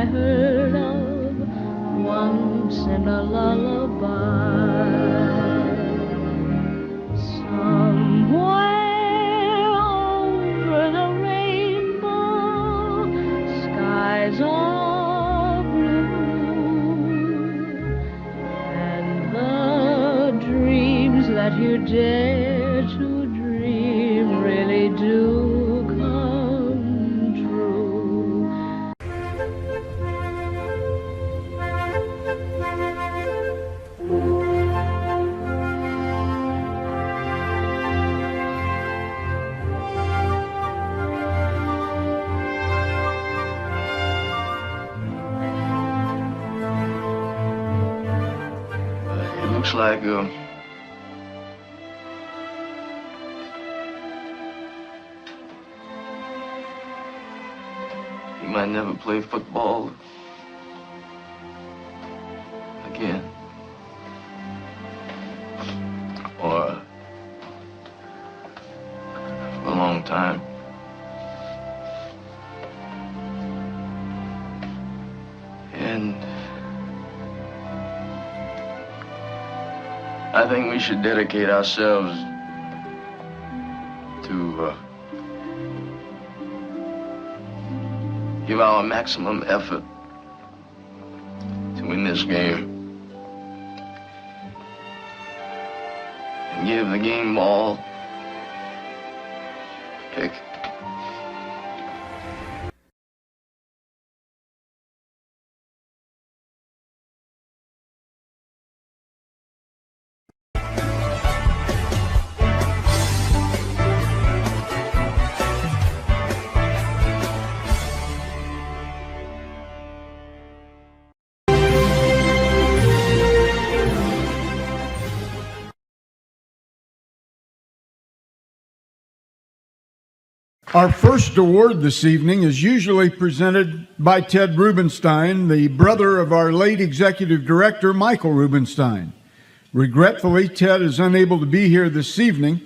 I heard of once in a lullaby. Somewhere over the rainbow, skies are blue, and the dreams that you dare to dream really do come true. It looks like he might never play football again. Or for a long time. And I think we should dedicate ourselves to give our maximum effort to win this game. And give the game ball a kick. Our first award this evening is usually presented by Ted Rubenstein, the brother of our late executive director, Michael Rubenstein. Regretfully, Ted is unable to be here this evening,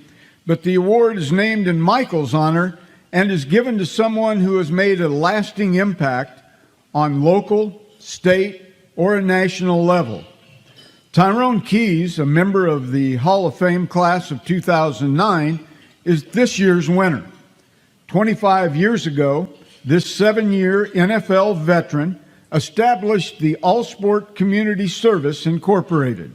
but the award is named in Michael's honor and is given to someone who has made a lasting impact on local, state, or a national level. Tyrone Keys, a member of the Hall of Fame class of 2009, is this year's winner. 25 years ago, this 7-year NFL veteran established the All-Sport Community Service Incorporated.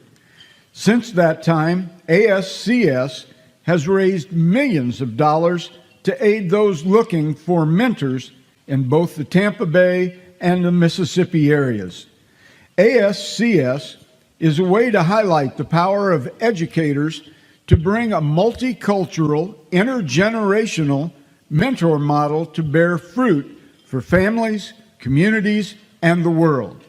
Since that time, ASCS has raised millions of dollars to aid those looking for mentors in both the Tampa Bay and the Mississippi areas. ASCS is a way to highlight the power of educators to bring a multicultural, intergenerational mentor model to bear fruit for families, communities, and the world.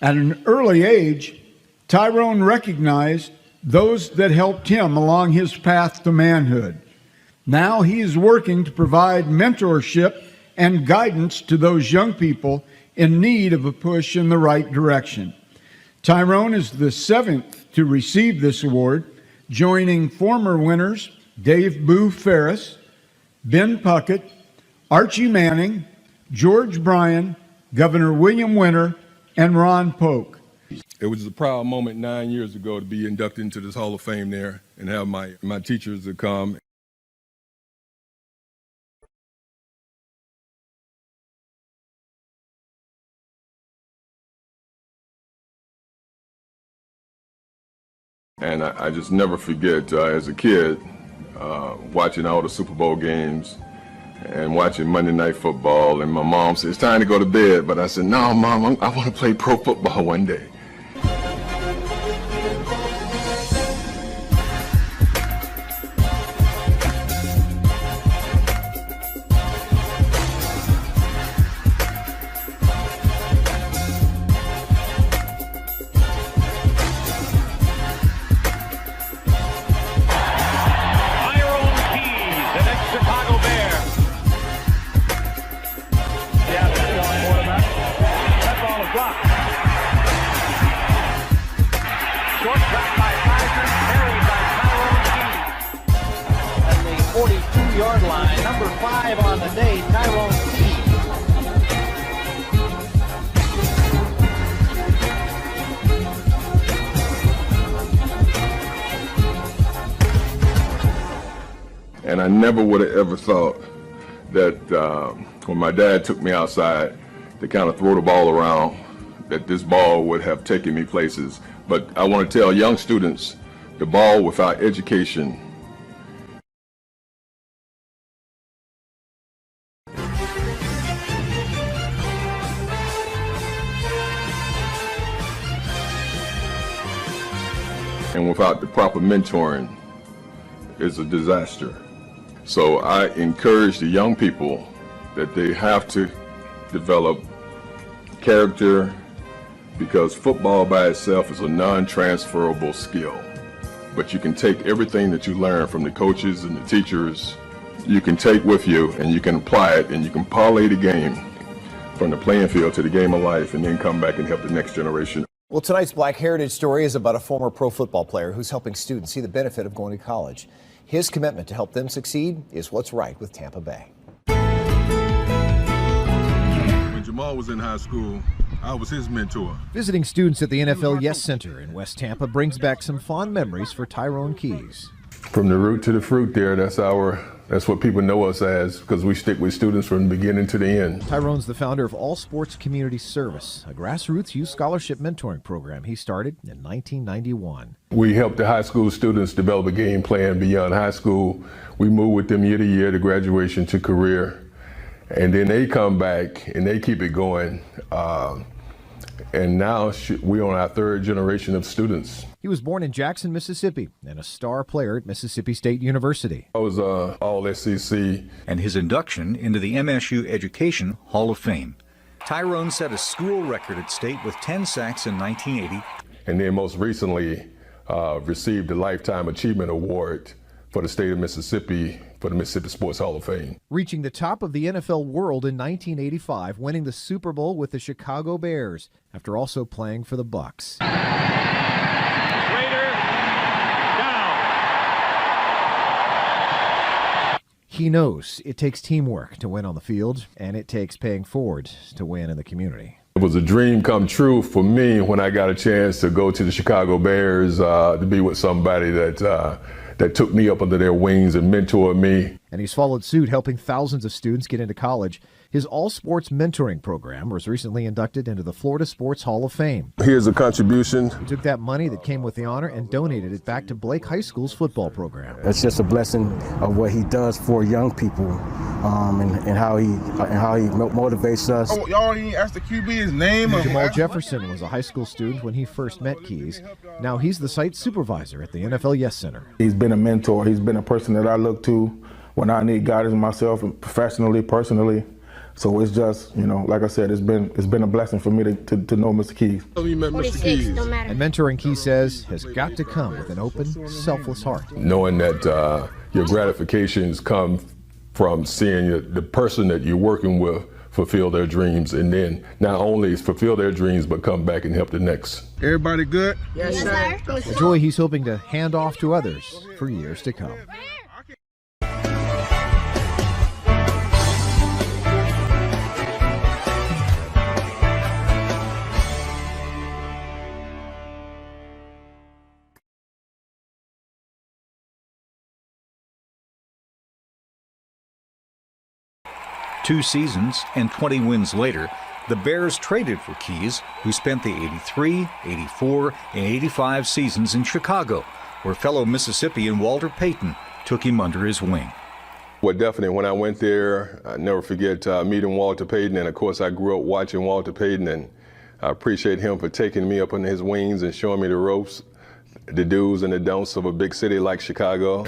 At an early age, Tyrone recognized those that helped him along his path to manhood. Now he is working to provide mentorship and guidance to those young people in need of a push in the right direction. Tyrone is the 7th to receive this award, joining former winners Dave Boo Ferris, Ben Puckett, Archie Manning, George Bryan, Governor William Winter, and Ron Polk. It was a proud moment 9 years ago to be inducted into this Hall of Fame there and have my teachers to come. And I just never forget, as a kid, watching all the Super Bowl games and watching Monday Night Football, and my mom said, it's time to go to bed, but I said, no, Mom, I want to play pro football one day. never would have ever thought that when my dad took me outside to kind of throw the ball around, that this ball would have taken me places. But I want to tell young students, the ball without education and without the proper mentoring is a disaster. So I encourage the young people that they have to develop character, because football by itself is a non-transferable skill. But you can take everything that you learn from the coaches and the teachers, you can take with you and you can apply it, and you can parlay the game from the playing field to the game of life, and then come back and help the next generation. Well, tonight's Black Heritage story is about a former pro football player who's helping students see the benefit of going to college. His commitment to help them succeed is what's right with Tampa Bay. When Jamal was in high school, I was his mentor. Visiting students at the NFL Yes Center in West Tampa brings back some fond memories for Tyrone Keys. From the root to the fruit there, that's what people know us as, because we stick with students from the beginning to the end. Tyrone's the founder of All Sports Community Service, a grassroots youth scholarship mentoring program he started in 1991. We help the high school students develop a game plan beyond high school. We move with them year to year, to graduation, to career. And then they come back and they keep it going. And now we're on our third generation of students. He was born in Jackson, Mississippi, and a star player at Mississippi State University. I was all SEC. And his induction into the MSU Education Hall of Fame. Tyrone set a school record at state with 10 sacks in 1980. And then most recently received the Lifetime Achievement Award for the state of Mississippi, for the Mississippi Sports Hall of Fame. Reaching the top of the NFL world in 1985, winning the Super Bowl with the Chicago Bears, after also playing for the Bucks. He knows it takes teamwork to win on the field, and it takes paying forward to win in the community. It was a dream come true for me when I got a chance to go to the Chicago Bears, to be with somebody that took me up under their wings and mentored me. And he's followed suit, helping thousands of students get into college. His all-sports mentoring program was recently inducted into the Florida Sports Hall of Fame. Here's a contribution. He took that money that came with the honor and donated it back to Blake High School's football program. It's just a blessing of what he does for young people, and how he motivates us. Oh, y'all didn't ask the QB his name? Jamal Jefferson was a high school student when he first met Keys. Now he's the site supervisor at the NFL Yes Center. He's been a mentor. He's been a person that I look to when I need guidance myself, professionally, personally. So it's just, like I said, it's been a blessing for me to know Mr. Keys. You met Mr. Keys. And mentoring, Keys says, has got to come with an open, selfless heart. Knowing that your gratifications come from seeing the person that you're working with fulfill their dreams, and then not only fulfill their dreams, but come back and help the next. Everybody good? Yes, sir. A joy he's hoping to hand off to others for years to come. Two seasons and 20 wins later, the Bears traded for Keys, who spent the 83, 84, and 85 seasons in Chicago, where fellow Mississippian Walter Payton took him under his wing. Well, definitely, when I went there, I never forget meeting Walter Payton, and of course I grew up watching Walter Payton, and I appreciate him for taking me up under his wings and showing me the ropes, the do's and the don'ts of a big city like Chicago.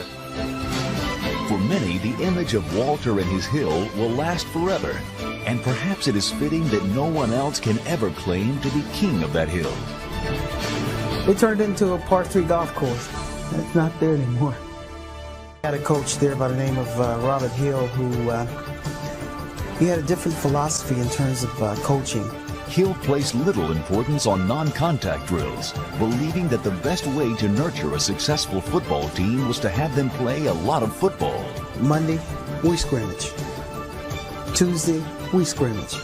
For many, the image of Walter and his hill will last forever, and perhaps it is fitting that no one else can ever claim to be king of that hill. It turned into a par 3 golf course. It's not there anymore. I had a coach there by the name of Robert Hill, who he had a different philosophy in terms of coaching. Hill placed little importance on non-contact drills, believing that the best way to nurture a successful football team was to have them play a lot of football. Monday, we scrimmage. Tuesday, we scrimmage.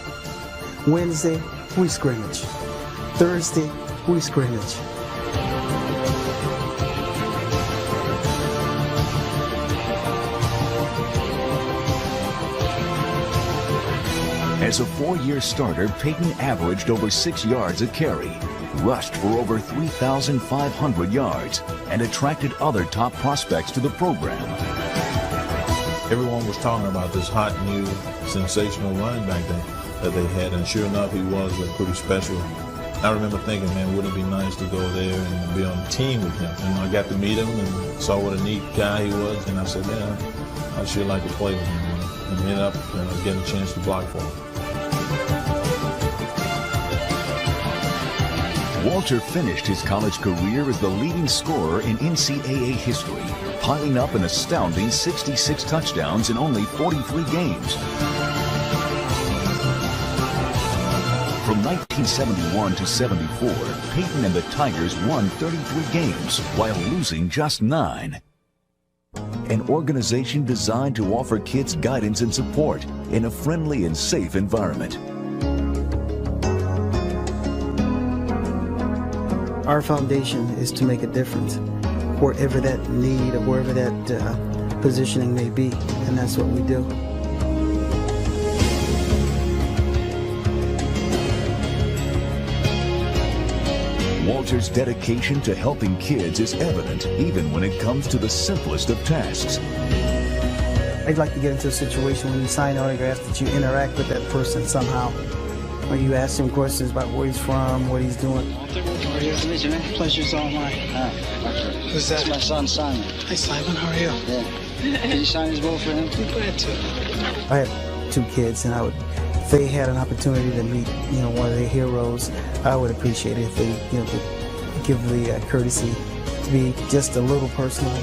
Wednesday, we scrimmage. Thursday, we scrimmage. As a 4-year starter, Peyton averaged over 6 yards a carry, rushed for over 3,500 yards, and attracted other top prospects to the program. Everyone was talking about this hot, new, sensational running back that they had, and sure enough, he was pretty special. I remember thinking, man, wouldn't it be nice to go there and be on the team with him? And I got to meet him and saw what a neat guy he was, and I said, yeah, I'd sure like to play with him. And ended up getting a chance to block for him. Walter finished his college career as the leading scorer in NCAA history, piling up an astounding 66 touchdowns in only 43 games. From 1971 to 74, Peyton and the Tigers won 33 games while losing just 9. An organization designed to offer kids guidance and support in a friendly and safe environment. Our foundation is to make a difference wherever that need or wherever that positioning may be, and that's what we do. Walter's dedication to helping kids is evident even when it comes to the simplest of tasks. I'd like to get into a situation when you sign autographs that you interact with that person somehow. Or you ask him questions about where he's from, what he's doing. Walter, how are you? Nice to meet you, man. Pleasure's all mine. Who's that? That's my son, Simon. Hi, Simon. How are you? Yeah. Can you sign his bowl for him? I'm glad to. I have 2 kids, and if they had an opportunity to meet, one of their heroes, I would appreciate it if they, could give the courtesy to be just a little personal.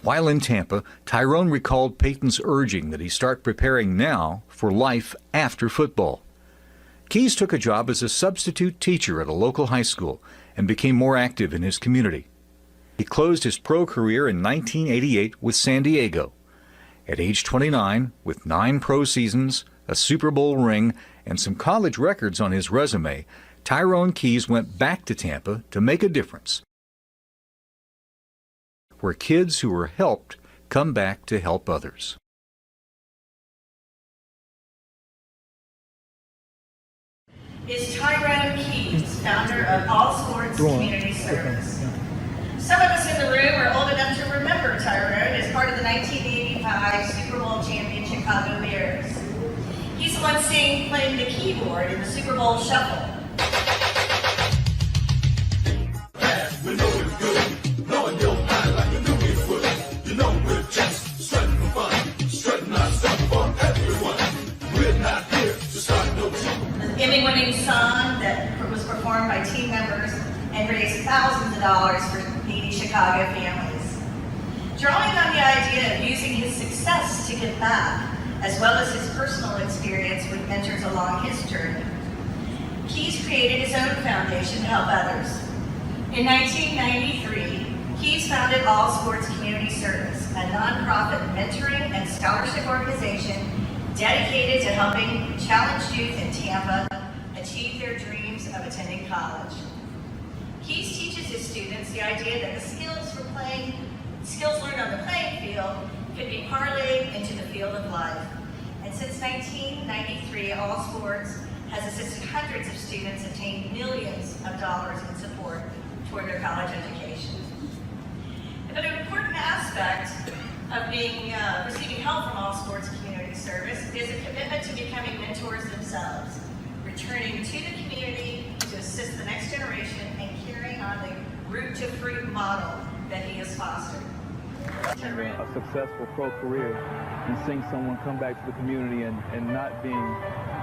While in Tampa, Tyrone recalled Peyton's urging that he start preparing now for life after football. Keys took a job as a substitute teacher at a local high school and became more active in his community. He closed his pro career in 1988 with San Diego. At age 29, with 9 pro seasons, a Super Bowl ring, and some college records on his resume, Tyrone Keys went back to Tampa to make a difference, where kids who were helped come back to help others. Is Tyrone Keys, founder of All Sports Community Service. Some of us in the room are old enough to remember Tyrone as part of the 1985 Super Bowl champion Chicago Bears. He's the one seen playing the keyboard in the Super Bowl Shuffle. We know it's good, knowing your mind like a new foot. You know we're just strutting for fun, strutting our stuff for everyone. We're not here to start no trouble. An Emmy-winning song that was performed by team members and raised thousands of dollars for needy Chicago families. Drawing on the idea of using his success to give back, as well as his personal experience with mentors along his journey, Keys created his own foundation to help others. In 1993, Keys founded All Sports Community Service, a nonprofit mentoring and scholarship organization dedicated to helping challenged youth in Tampa achieve their dreams of attending college. Keys teaches his students the idea that the skills learned on the playing field could be parlayed into the field of life. And since 1993, All Sports has assisted hundreds of students obtain millions of dollars in support toward their college education. But an important aspect of receiving help from All Sports Community Service is a commitment to becoming mentors themselves, returning to the community to assist the next generation and carrying on the root to fruit model that he has fostered. A successful pro career and seeing someone come back to the community and not being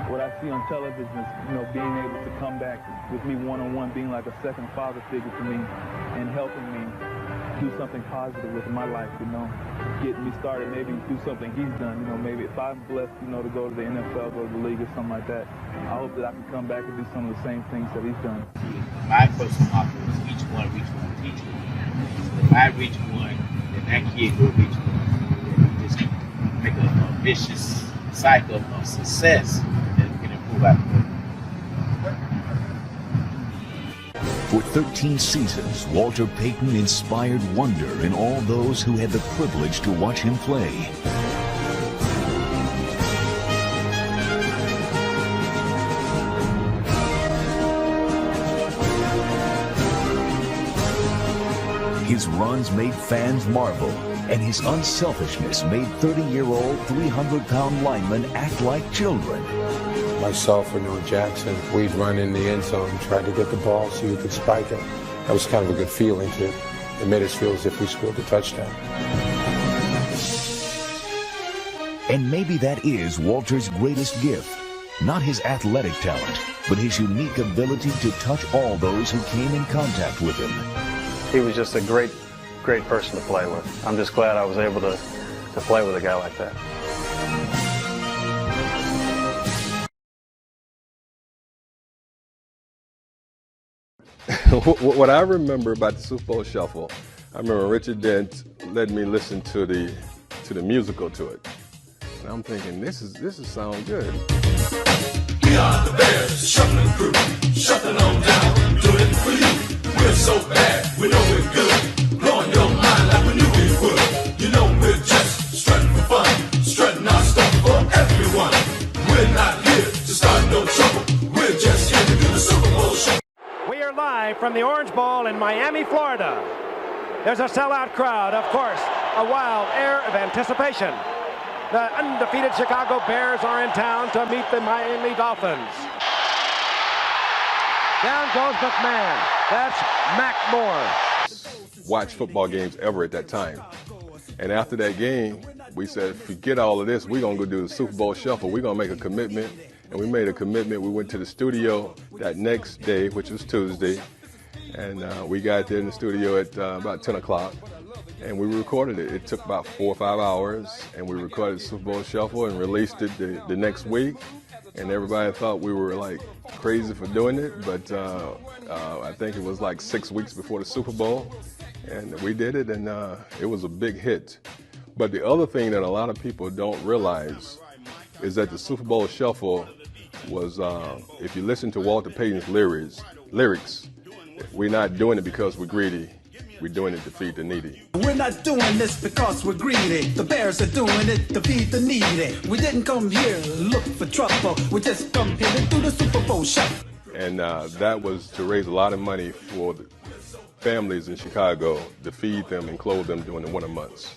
what I see on television is, being able to come back with me one-on-one, being like a second father figure to me and helping me do something positive with my life, getting me started, maybe do something he's done, maybe if I'm blessed, to go to the NFL, go to the league or something like that, I hope that I can come back and do some of the same things that he's done. My personal motto is each one, teach one. If I reach one, then that kid will reach one. And just make a vicious cycle of success that can improve our community. For 13 seasons, Walter Payton inspired wonder in all those who had the privilege to watch him play. His runs made fans marvel, and his unselfishness made 30-year-old, 300-pound linemen act like children. Myself or Jackson, we'd run in the end zone and try to get the ball so you could spike it. That was kind of a good feeling too. It made us feel as if we scored the touchdown. And maybe that is Walter's greatest gift. Not his athletic talent, but his unique ability to touch all those who came in contact with him. He was just a great person to play with. I'm just glad I was able to play with a guy like that. What I remember about the Super Bowl Shuffle, I remember Richard Dent let me listen to the musical to it. And I'm thinking, this is sound good. We are the Bears, shuffling crew, shuffling on down, doing it for you. We're so bad, we know we're good, blowing your mind like we knew we would. You know we're just strutting for fun, strutting our stuff for everyone. We're not here to start no trouble, we're just here to do the Super Bowl show. We are live from the Orange Bowl in Miami, Florida. There's a sellout crowd, of course, a wild air of anticipation. The undefeated Chicago Bears are in town to meet the Miami Dolphins. Down goes McMahon. That's Mac Moore. Watch football games ever at that time. And after that game, we said, forget all of this. We're going to go do the Super Bowl Shuffle. We're going to make a commitment. And we made a commitment. We went to the studio that next day, which was Tuesday. And we got there in the studio at about 10 o'clock. And we recorded it. It took about 4 or 5 hours, and we recorded the Super Bowl Shuffle and released it the next week. And everybody thought we were like crazy for doing it, but I think it was like 6 weeks before the Super Bowl, and we did it, and it was a big hit. But the other thing that a lot of people don't realize is that the Super Bowl Shuffle was, if you listen to Walter Payton's lyrics, we're not doing it because we're greedy. We're doing it to feed the needy. We're not doing this because we're greedy. The Bears are doing it to feed the needy. We didn't come here to look for trouble. We just come here to do the Super Bowl Shuffle. And that was to raise a lot of money for the families in Chicago to feed them and clothe them during the winter months.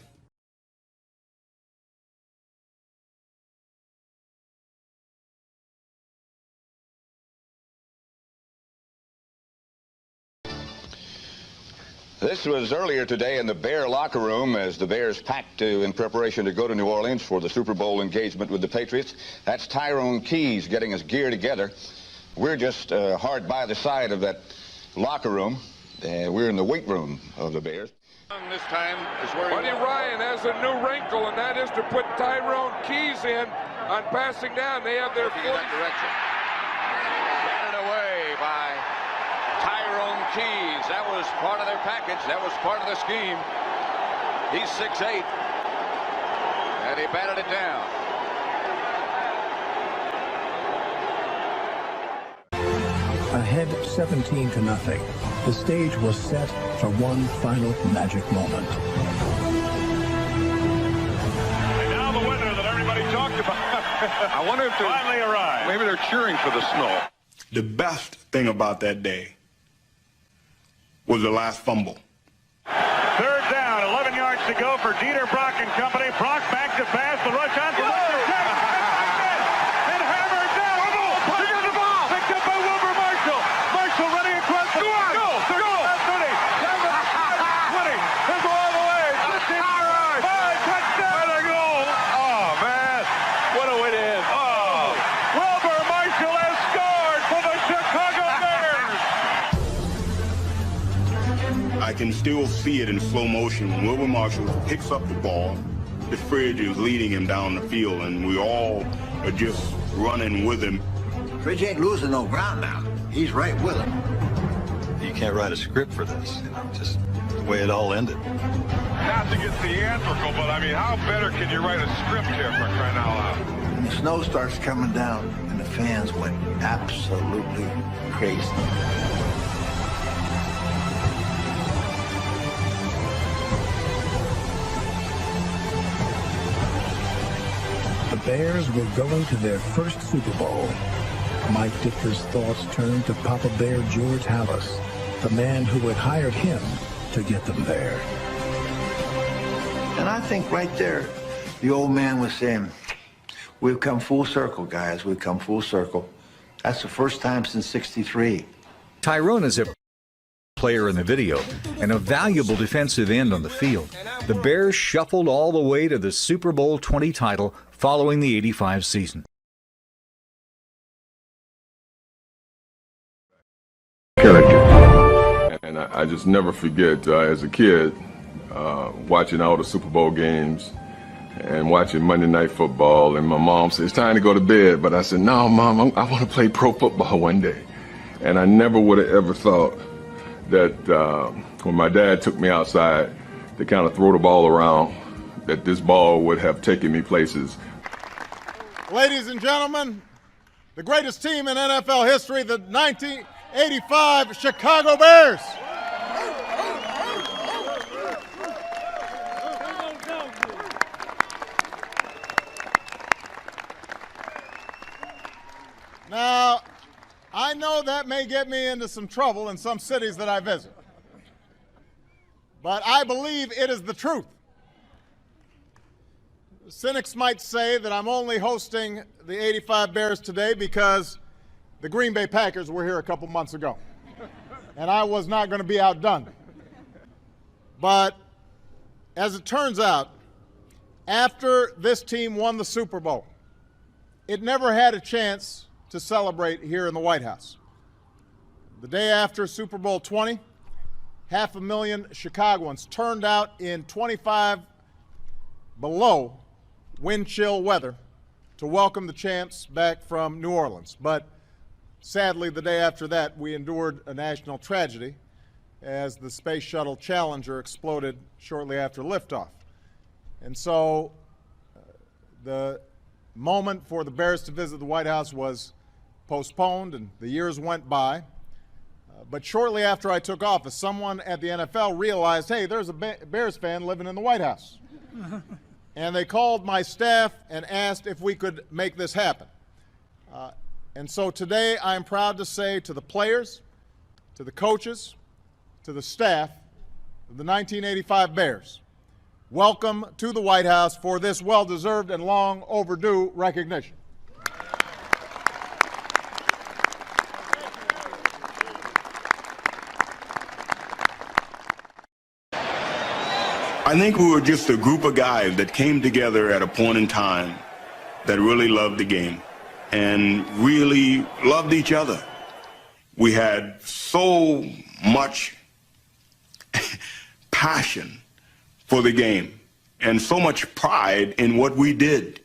This was earlier today in the Bear locker room as the Bears packed in preparation to go to New Orleans for the Super Bowl engagement with the Patriots. That's Tyrone Keys getting his gear together. We're just hard by the side of that locker room. We're in the weight room of the Bears. This time is where Buddy Ryan has a new wrinkle, and that is to put Tyrone Keys in on passing down. They have their 40 direction. Taken away by Tyrone Keys. That was part of their package. That was part of the scheme. He's 6'8", and he batted it down. Ahead 17-0, the stage was set for one final magic moment. And now the winner that everybody talked about. I wonder if finally arrived. Maybe they're cheering for the snow. The best thing about that day was the last fumble. Third down, 11 yards to go for Dieter Brock and company. Brock back to pass, the rush on for and hammered down. Picked up the ball. Picked up by Wilbur Marshall. Marshall running across the goal. Go. 20. 20. He'll go all the way. 15. All right. 5 touchdown. What a goal. Oh, man. What a way to end. Oh. Wilbur Marshall has scored for the Chicago Bears. I can still see it in slow motion when Wilbur Marshall picks up the ball. The Fridge is leading him down the field, and we all are just running with him. Fridge ain't losing no ground now. He's right with him. You can't write a script for this. Just the way it all ended. Not to get theatrical, but I mean, how better can you write a script here for crying out loud? When the snow starts coming down and the fans went absolutely crazy. The Bears were going to their first Super Bowl. Mike Ditter's thoughts turned to Papa Bear George Halas, the man who had hired him to get them there. And I think right there, the old man was saying, we've come full circle, guys. We've come full circle. That's the first time since '63. Tyrone is a player in the video and a valuable defensive end on the field. The Bears shuffled all the way to the Super Bowl 20 title following the '85 season. Character. And I just never forget, as a kid, watching all the Super Bowl games and watching Monday Night Football, and my mom said, it's time to go to bed. But I said, no, Mom, I want to play pro football one day. And I never would have ever thought that when my dad took me outside to kind of throw the ball around, that this ball would have taken me places. Ladies and gentlemen, the greatest team in NFL history, the 1985 Chicago Bears. Now, I know that may get me into some trouble in some cities that I visit, but I believe it is the truth. Cynics might say that I'm only hosting the '85 Bears today because the Green Bay Packers were here a couple months ago, and I was not going to be outdone. But as it turns out, after this team won the Super Bowl, it never had a chance to celebrate here in the White House. The day after Super Bowl 20, 500,000 Chicagoans turned out in 25 below wind chill weather to welcome the champs back from New Orleans. But sadly, the day after that, we endured a national tragedy as the Space Shuttle Challenger exploded shortly after liftoff. And so the moment for the Bears to visit the White House was postponed, and the years went by. But shortly after I took office, someone at the NFL realized, hey, there's a Bears fan living in the White House. And they called my staff and asked if we could make this happen. And so today I'm proud to say to the players, to the coaches, to the staff of the 1985 Bears, welcome to the White House for this well-deserved and long overdue recognition. I think we were just a group of guys that came together at a point in time that really loved the game and really loved each other. We had so much passion for the game and so much pride in what we did.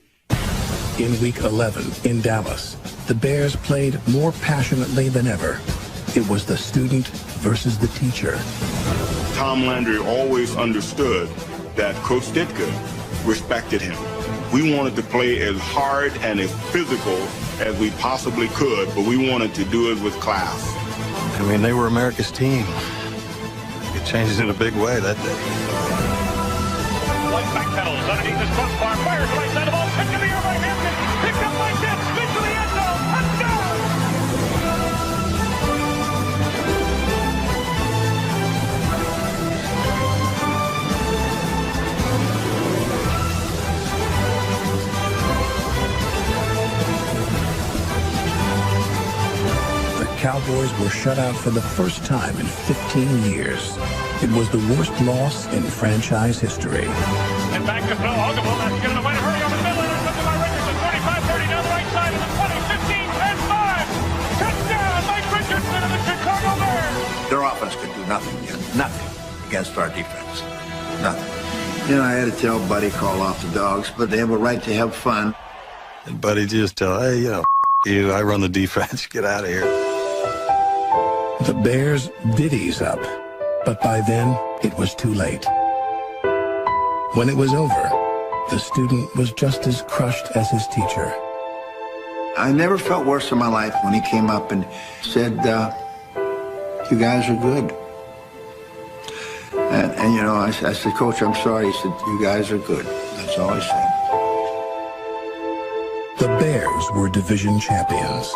In Week 11 in Dallas, the Bears played more passionately than ever. It was the student versus the teacher. Tom Landry always understood that Coach Ditka respected him. We wanted to play as hard and as physical as we possibly could, but we wanted to do it with class. I mean, they were America's team. It changed in a big way that day. White back pedals underneath his crossbar, fires right side of the ball, picked in the air by Hampton, picked up by Dick, spins to the end zone, touchdown! Cowboys were shut out for the first time in 15 years. It was the worst loss in franchise history. And back to Phil Hogeville, that's getting away to hurry over the middle, and it's up to my Richardson, 35-30 down the right side of the 20, 15, 10-5. Touchdown, Mike Richardson of the Chicago Bears. Their offense could do nothing against our defense. Nothing. You know, I had to tell Buddy call off the dogs, but they have a right to have fun. And Buddy just tell, hey, you, I run the defense, get out of here. The Bears did ease up, but by then it was too late. When it was over, the student was just as crushed as his teacher. I never felt worse in my life when he came up and said, you guys are good. And you know, I said, Coach, I'm sorry. He said, you guys are good. That's all he said. The Bears were division champions.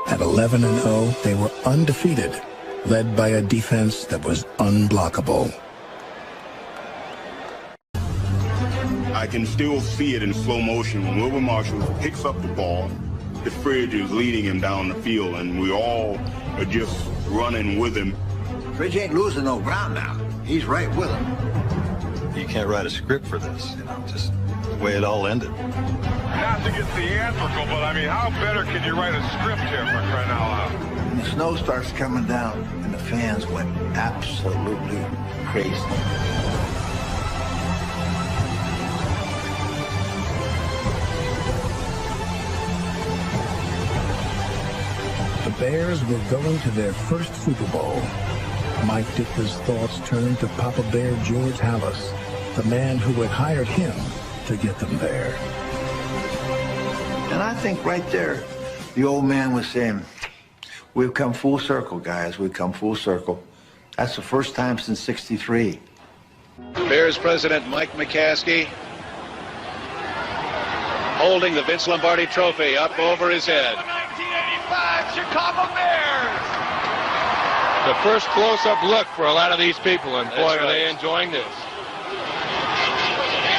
At 11-0, they were undefeated led by a defense that was unblockable. I can still see it in slow motion when Wilbur Marshall picks up the ball. The Fridge is leading him down the field, and we all are just running with him. Fridge ain't losing no ground now. He's right with him. You can't write a script for this, just the way it all ended. Not to get theatrical, but I mean, how better can you write a script here for crying out loud? When the snow starts coming down, and the fans went absolutely crazy. The Bears were going to their first Super Bowl. Mike Ditka's thoughts turned to Papa Bear George Halas, the man who had hired him to get them there. And I think right there, the old man was saying, we've come full circle, guys. We've come full circle. That's the first time since '63. Bears president Mike McCaskey holding the Vince Lombardi trophy up over his head. The 1985 Chicago Bears! The first close-up look for a lot of these people, and boy, are they enjoying this. Here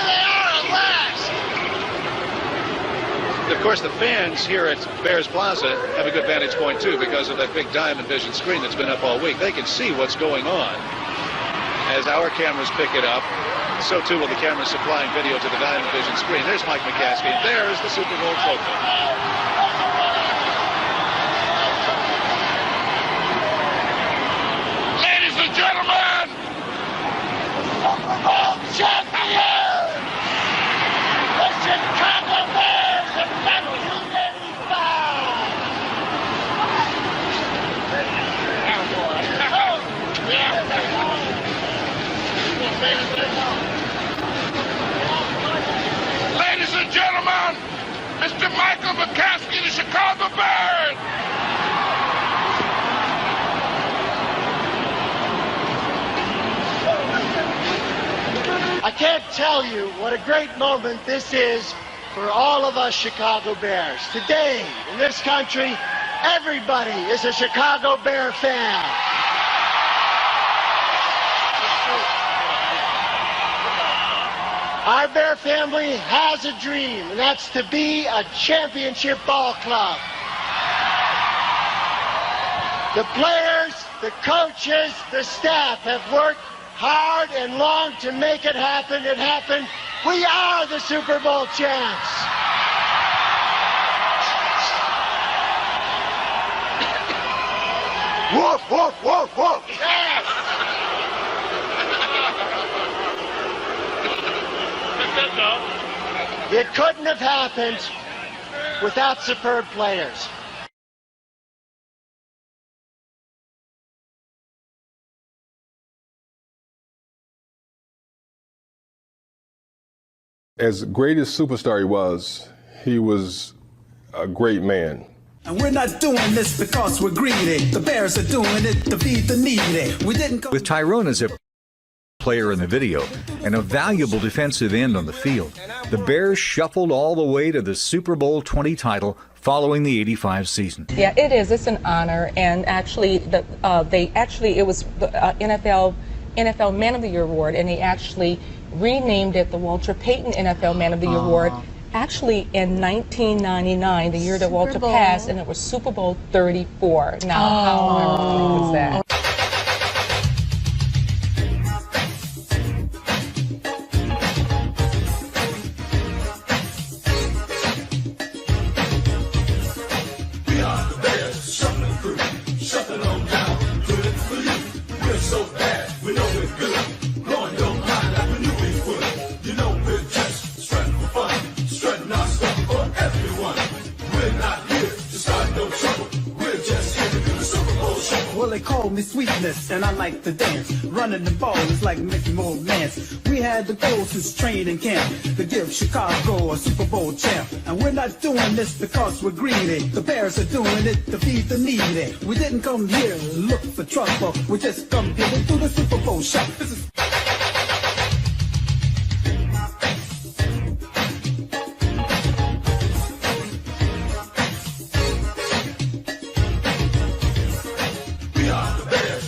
they are at last! Of course, the fans here at Bears Plaza have a good vantage point, too, because of that big Diamond Vision screen that's been up all week. They can see what's going on as our cameras pick it up. So, too, will the cameras supplying video to the Diamond Vision screen. There's Mike McCaskey, and there is the Super Bowl trophy. Ladies and gentlemen, Super Bowl champion, the Chicago Bears in 1985. Ladies and gentlemen, Mr. Michael McCaskey, the Chicago Bears. I can't tell you what a great moment this is for all of us Chicago Bears. Today, in this country, everybody is a Chicago Bear fan. Our Bear family has a dream, and that's to be a championship ball club. The players, the coaches, the staff have worked hard and long to make it happen. It happened. We are the Super Bowl champs. Woof, woof, woof, woof. Yes. It couldn't have happened without superb players. As great as superstar he was a great man. And we're not doing this because we're greedy. The Bears are doing it to feed the needy. We didn't With Tyrone as a player in the video and a valuable defensive end on the field, the Bears shuffled all the way to the Super Bowl 20 title following the '85 season. Yeah, it is. It's an honor, and actually, it was the NFL Man of the Year award, and they actually renamed it the Walter Payton NFL Man of the Year award. Actually, in 1999, the year that Walter passed, and it was Super Bowl 34. Now, how ironic was that? We are the Bears, shuffling through, shuffling on down, put it for you. We're so bad, we know we're good, blowing your mind like we knew we would. You know we're just strutting for fun, strutting our stuff for everyone. We're not here to start no trouble, we're just here to do the Super Bowl shuffle. Well, they call me Sweetness, and I like to dance. Running the ball is like making more dance. We had the goal since training camp to give Chicago a Super Bowl champ. And we're not doing this because we're greedy. The Bears are doing it to feed the needy. We didn't come here to look for trouble. We just come here to do the Super Bowl shop. This is We are the Bears.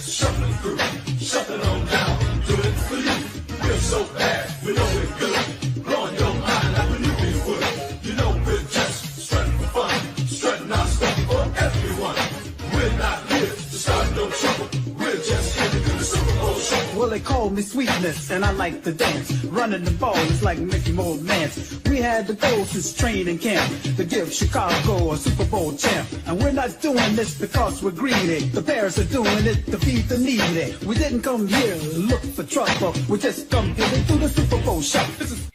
they call me Sweetness, and I like to dance. Running the ball is like Mickey Moore Mance. We had the goal since training camp to give Chicago a Super Bowl champ. And we're not doing this because we're greedy. The Bears are doing it to feed the needy. We didn't come here to look for trouble. We just come here to do the Super Bowl shot. This is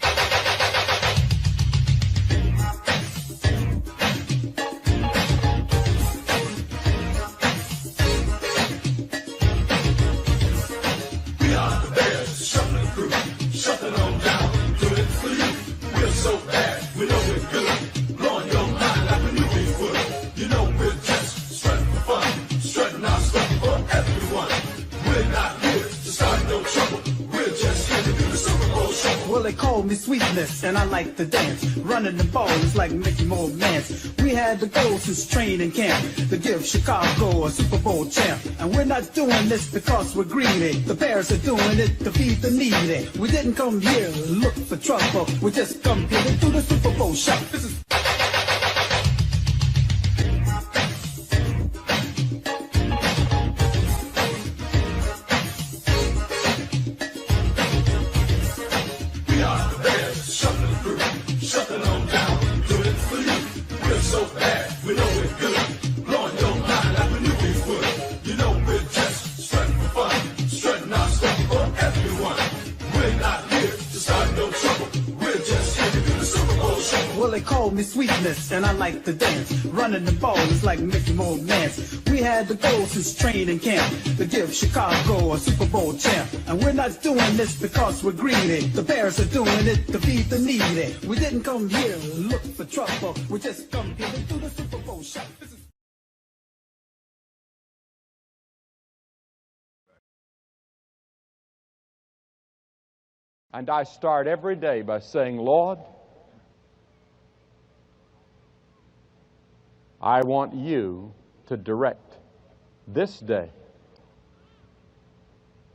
Sweetness, and I like to dance. Running the ball is like Mickey Moore Mance. We had the goal since training camp to give Chicago a Super Bowl champ. And we're not doing this because we're greedy. The Bears are doing it to feed the needy. We didn't come here to look for trouble. We just come here to do the Super Bowl shot. This is Sweetness, and I like to dance. Running the ball is like Mickey Moore Mance. We had the goal since training camp to give Chicago a Super Bowl champ. And we're not doing this because we're greedy. The Bears are doing it to feed the needy. We didn't come here to look for trouble. We just come here to do the Super Bowl shot. This is And I start every day by saying, Lord, I want you to direct this day.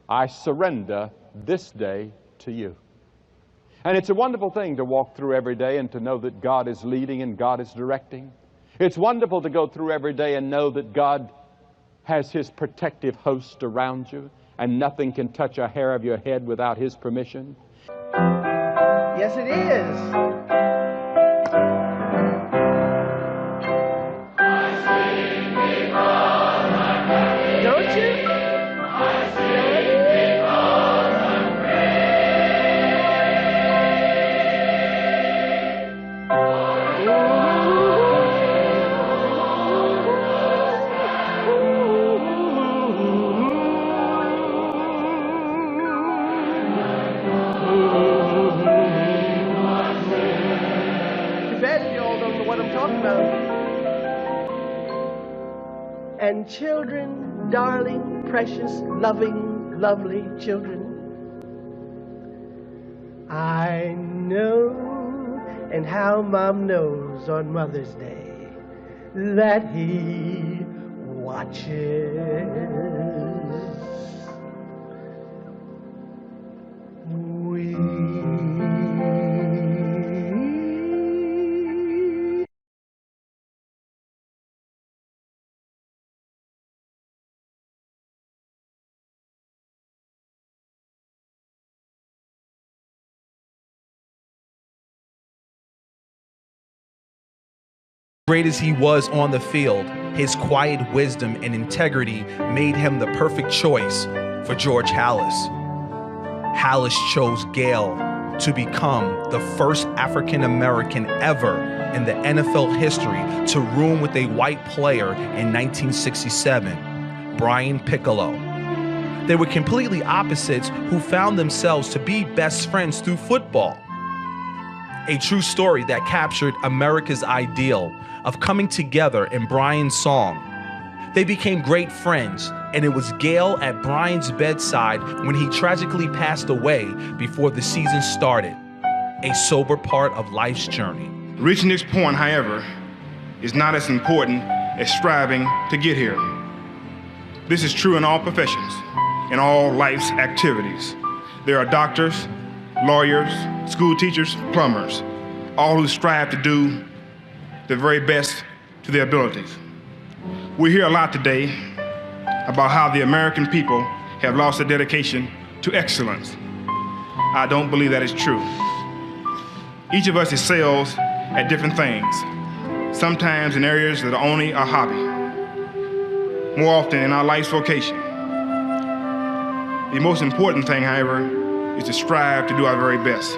I surrender this day to you. And it's a wonderful thing to walk through every day and to know that God is leading and God is directing. It's wonderful to go through every day and know that God has His protective host around you and nothing can touch a hair of your head without His permission. Yes, it is. And children, darling, precious, loving, lovely children, I know, and how Mom knows on Mother's Day, that He watches. Great as he was on the field, his quiet wisdom and integrity made him the perfect choice for George Halas. Halas chose Gale to become the first African American ever in the NFL history to room with a white player in 1967, Brian Piccolo. They were completely opposites who found themselves to be best friends through football. A true story that captured America's ideal of coming together in Brian's song. They became great friends, and it was Gale at Brian's bedside when he tragically passed away before the season started, a sober part of life's journey. Reaching this point, however, is not as important as striving to get here. This is true in all professions, in all life's activities. There are doctors, lawyers, school teachers, plumbers, all who strive to do the very best to their abilities. We hear a lot today about how the American people have lost their dedication to excellence. I don't believe that is true. Each of us excels at different things, sometimes in areas that are only a hobby, more often in our life's vocation. The most important thing, however, is to strive to do our very best.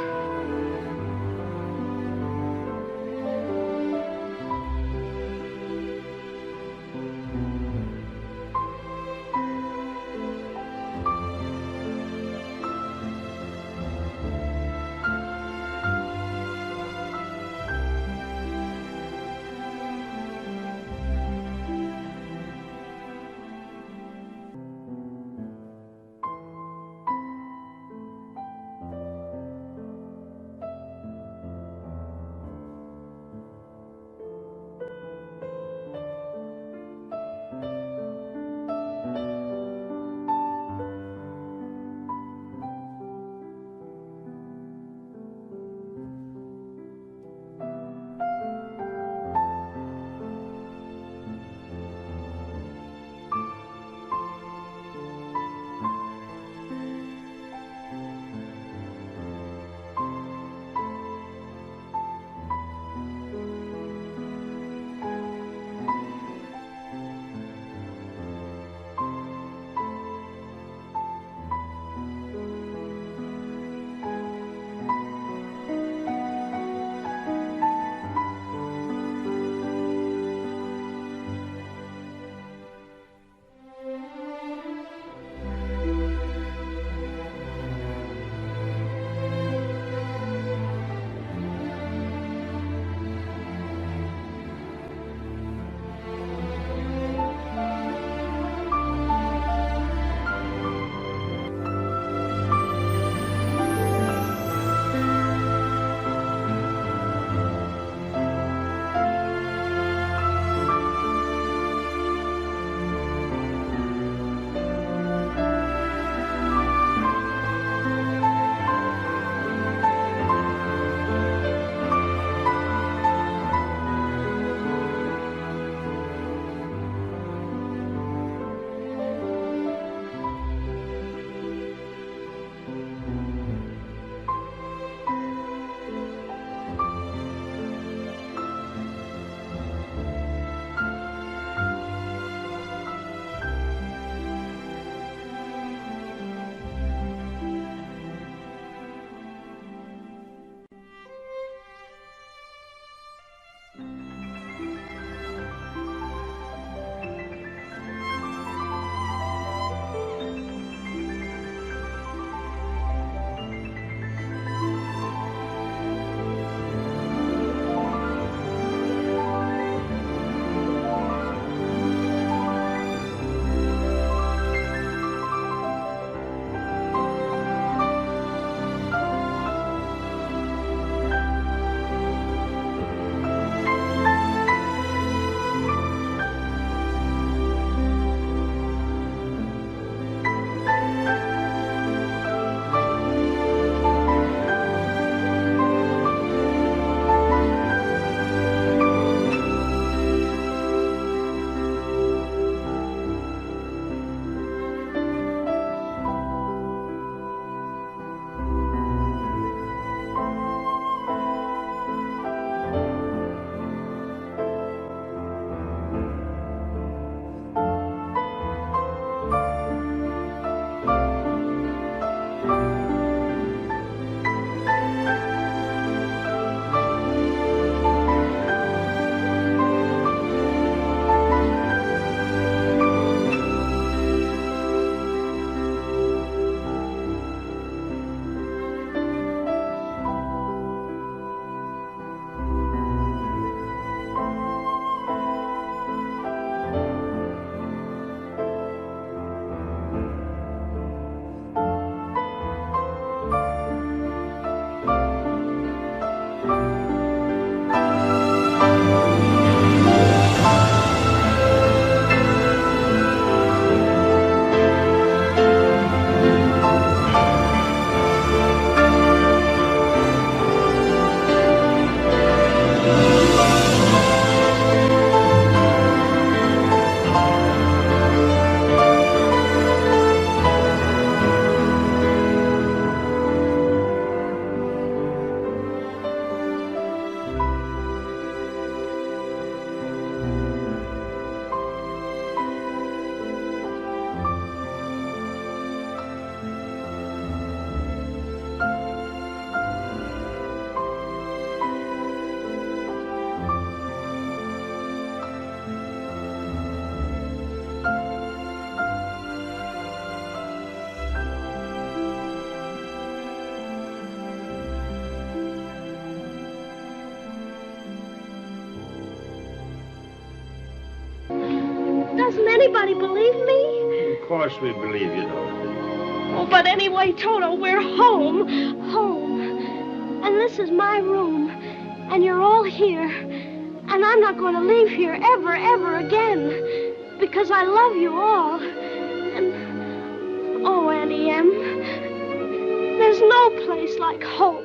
anybody believe me? Of course we believe you, Dorothy. Oh, but anyway, Toto, we're home. Home. And this is my room. And you're all here. And I'm not going to leave here ever, ever again. Because I love you all. And, oh, Auntie Em, there's no place like home.